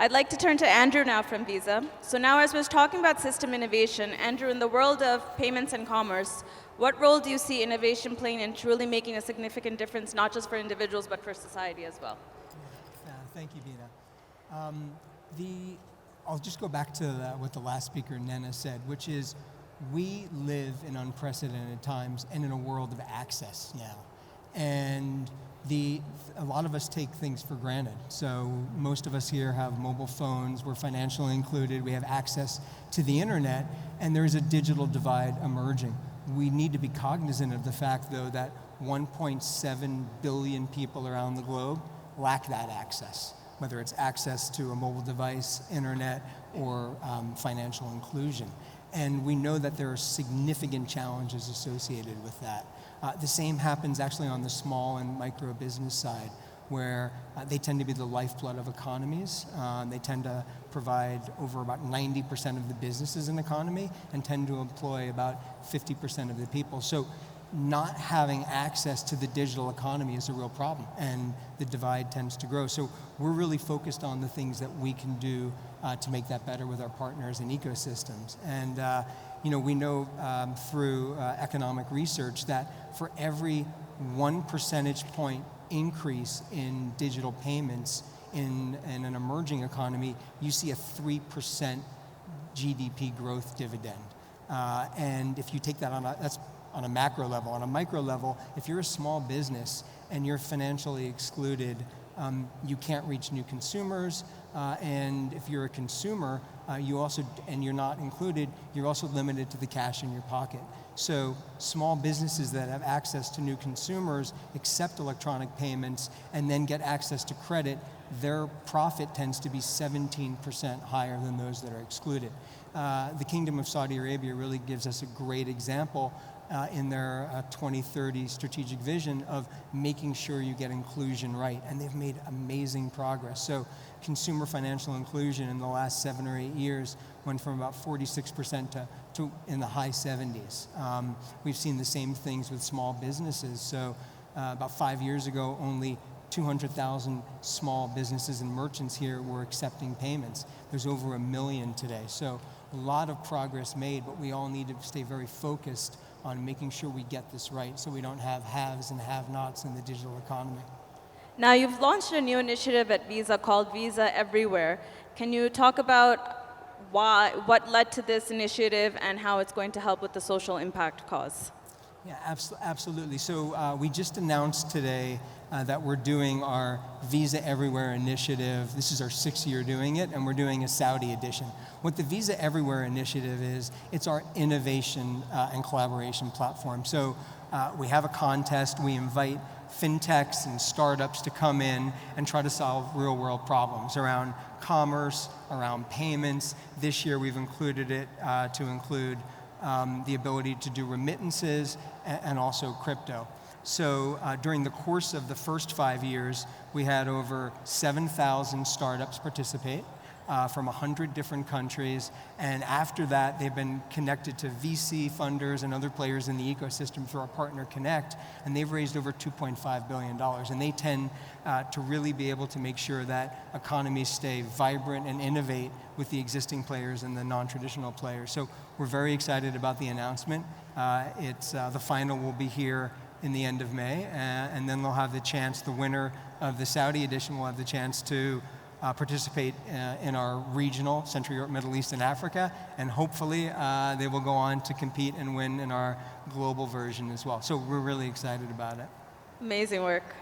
I'd like to turn to Andrew now from Visa. So now, as we're talking about system innovation, Andrew, in the world of payments and commerce, what role do you see innovation playing in truly making a significant difference, not just for individuals, but for society as well? Thank you, Veena. I'll just go back to what the last speaker, Nena, said, which is we live in unprecedented times and in a world of access now. And a lot of us take things for granted. So most of us here have mobile phones, we're financially included, we have access to the internet, and there's a digital divide emerging. We need to be cognizant of the fact, though, that 1.7 billion people around the globe lack that access, whether it's access to a mobile device, internet, or financial inclusion. And we know that there are significant challenges associated with that. The same happens actually on the small and micro business side, where they tend to be the lifeblood of economies. They tend to provide over about 90% of the businesses in the economy and tend to employ about 50% of the people. So not having access to the digital economy is a real problem, and the divide tends to grow. So we're really focused on the things that we can do to make that better with our partners and ecosystems. And we know through economic research that for every 1 percentage point increase in digital payments in an emerging economy, you see a 3% GDP growth dividend. And if you take that that's on a macro level. On a micro level, if you're a small business and you're financially excluded, you can't reach new consumers, and if you're a consumer, and you're not included, you're also limited to the cash in your pocket. So small businesses that have access to new consumers, accept electronic payments, and then get access to credit, their profit tends to be 17% higher than those that are excluded. The Kingdom of Saudi Arabia really gives us a great example in their 2030 strategic vision of making sure you get inclusion right, and they've made amazing progress. So consumer financial inclusion in the last 7 or 8 years went from about 46% to in the high 70s. We've seen the same things with small businesses. So about 5 years ago, only 200,000 small businesses and merchants here were accepting payments. There's over 1 million today. So a lot of progress made, but we all need to stay very focused on making sure we get this right so we don't have haves and have-nots in the digital economy. Now, you've launched a new initiative at Visa called Visa Everywhere. Can you talk about what led to this initiative and how it's going to help with the social impact cause? Yeah, absolutely. So we just announced today that we're doing our Visa Everywhere initiative. This is our 6th year doing it, and we're doing a Saudi edition. What the Visa Everywhere initiative is, it's our innovation and collaboration platform. So we have a contest. We invite fintechs and startups to come in and try to solve real-world problems around commerce, around payments. This year we've included it to include the ability to do remittances and also crypto. So during the course of the first 5 years, we had over 7,000 startups participate from 100 different countries. And after that, they've been connected to VC funders and other players in the ecosystem through our partner Connect, and they've raised over $2.5 billion. And they tend to really be able to make sure that economies stay vibrant and innovate with the existing players and the non-traditional players. So we're very excited about the announcement. The final will be here in the end of May, and then they'll have the chance, the winner of the Saudi edition will have the chance to participate in our regional, Central Europe, Middle East, and Africa, and hopefully they will go on to compete and win in our global version as well. So we're really excited about it. Amazing work.